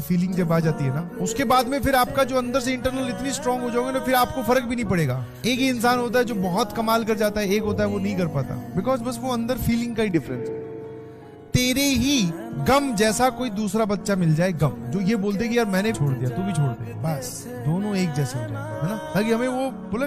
Feeling जब आ जाती है ना, उसके बाद में फिर आपका जो अंदर से इंटरनल इतनी स्ट्रांग हो जाओगे ना, फिर आपको फर्क भी नहीं पड़ेगा। एक ही इंसान होता है जो बहुत कमाल कर जाता है, एक होता है वो नहीं कर पाता, बिकॉज बस वो अंदर फीलिंग का ही डिफरेंस है। तेरे ही गम जैसा कोई दूसरा बच्चा मिल जाए, गम जो ये बोल दे कि यार मैंने छोड़ दिया, तू भी छोड़ दे, बस दोनों एक जैसे हो जाएंगे, है ना। ताकि हमें वो बोले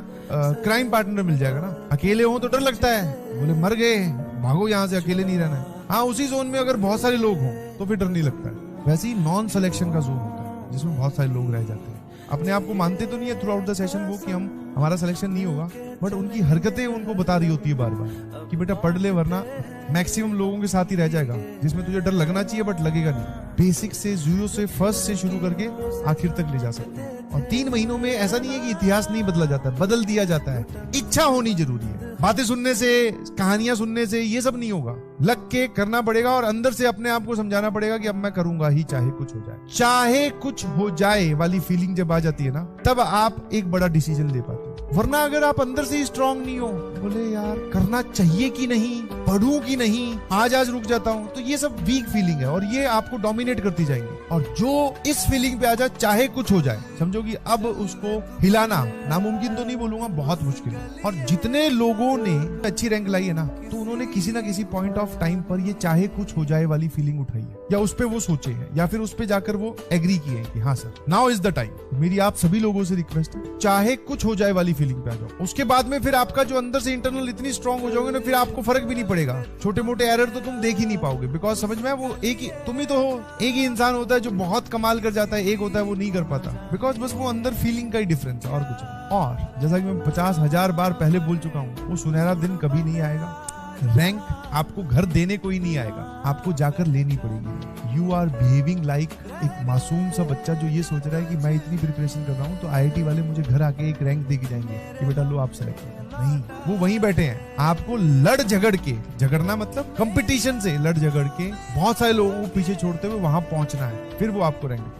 क्राइम पार्टनर मिल जाएगा ना। अकेले हो तो डर लगता है, बोले मर गए भागो यहाँ से, अकेले नहीं रहना है। हाँ, उसी जोन में अगर बहुत सारे लोग हों तो फिर डर नहीं लगता है। वैसे ही नॉन सिलेक्शन का जोन होता है जिसमें बहुत सारे लोग रह जाते हैं। अपने आप को मानते तो नहीं है थ्रू आउट द सेशन वो कि हमारा सिलेक्शन नहीं होगा, बट उनकी हरकतें उनको बता रही होती है बार बार कि बेटा पढ़ ले वरना मैक्सिमम लोगों के साथ ही रह जाएगा, जिसमें तुझे डर लगना चाहिए बट लगेगा नहीं। बेसिक से जीरो से फर्स्ट से शुरू करके आखिर तक ले जा सकते हैं। और 3 महीनों में ऐसा नहीं है कि इतिहास नहीं बदला जाता है, बदल दिया जाता है। इच्छा होनी जरूरी है। बातें सुनने से, कहानियां सुनने से ये सब नहीं होगा, लग के करना पड़ेगा और अंदर से अपने आप को समझाना पड़ेगा कि अब मैं करूंगा ही, चाहे कुछ हो जाए। चाहे कुछ हो जाए वाली फीलिंग जब आ जाती है ना, तब आप एक बड़ा डिसीजन ले पाते हो। वरना अगर आप अंदर से ही स्ट्रांग नहीं हो, बोले यार करना चाहिए कि नहीं, पढ़ूं कि नहीं, आज रुक जाता हूं, तो ये सब वीक फीलिंग है और ये आपको डोमिनेट करती जाएंगी। और जो इस फीलिंग पे आ जाए, चाहे कुछ हो जाए, समझो कि अब उसको हिलाना नामुमकिन तो नहीं बोलूंगा, बहुत मुश्किल है। और जितने लोगों ने अच्छी रैंक लाई है ना, तो उन्होंने किसी ना किसी पॉइंट ऑफ टाइम पर ये चाहे कुछ हो जाए वाली फीलिंग उठाई है, या उस पे वो सोचे हैं, या फिर उस पे जाकर वो एग्री किए हैं कि हाँ sir now is the time. मेरी आप सभी लोगों से रिक्वेस्ट है, चाहे कुछ हो जाए वाली फीलिंग पे आ जाओ। उसके बाद में फिर आपका जो अंदर से इंटरनल इतनी स्ट्रांग हो जाओगे ना, फिर आपको फर्क भी नहीं पड़ेगा। छोटे मोटे एरर तो तुम देख ही नहीं पाओगे, बिकॉज समझ में वो एक ही तुम ही तो हो। एक ही इंसान होता है जो बहुत कमाल कर जाता है, एक होता है वो नहीं कर पाता, बिकॉज बस वो अंदर फीलिंग का ही डिफरेंस है और कुछ नहीं। और जैसा कि मैं 50,000 बार पहले बोल चुका हूँ, वो सुनहरा दिन कभी नहीं आएगा। रैंक आपको घर देने को ही नहीं आएगा, आपको जाकर लेनी पड़ेगी। यू आर बिहेविंग लाइक एक मासूम सा बच्चा जो ये सोच रहा है कि मैं इतनी प्रिपरेशन कर रहा हूँ तो IIT वाले मुझे घर आके एक रैंक दे के जाएंगे कि बेटा लो आप सेलेक्ट करो। नहीं, वो वहीं बैठे हैं। आपको लड़ झगड़ के, झगड़ना मतलब कंपटीशन से लड़ झगड़ के बहुत सारे लोगों को पीछे छोड़ते हुए वहां पहुंचना है, फिर वो आपको रैंक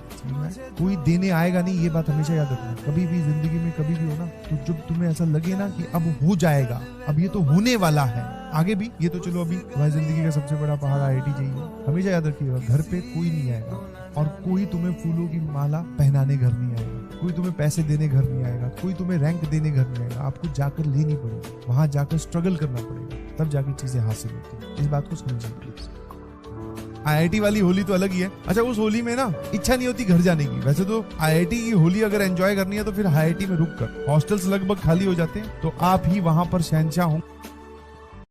कोई देने आएगा नहीं। ये बात हमेशा याद रखना। कभी भी जिंदगी में कभी भी हो ना, तो जब तुम्हें ऐसा लगे ना कि अब हो जाएगा, अब ये तो होने वाला है, आगे भी ये तो चलो अभी तुम्हारी जिंदगी का सबसे बड़ा पहाड़ IIT चाहिए, हमेशा याद रखिएगा घर पे कोई नहीं आएगा और कोई तुम्हें फूलों की माला पहनाने घर नहीं आएगा, कोई तुम्हें पैसे देने घर नहीं आएगा, कोई तुम्हें रैंक देने घर नहीं आएगा। आपको जाकर लेनी पड़ेगी, वहां जाकर स्ट्रगल करना पड़ेगा, तब जाकर चीजें हासिल होती है। इस बात को समझिए प्लीज। IIT वाली होली तो अलग ही है। अच्छा, उस होली में ना इच्छा नहीं होती घर जाने की। वैसे तो IIT की होली अगर एंजॉय करनी है तो फिर IIT में रुक कर, हॉस्टल्स लगभग खाली हो जाते हैं, तो आप ही वहां पर शहंशाह हों।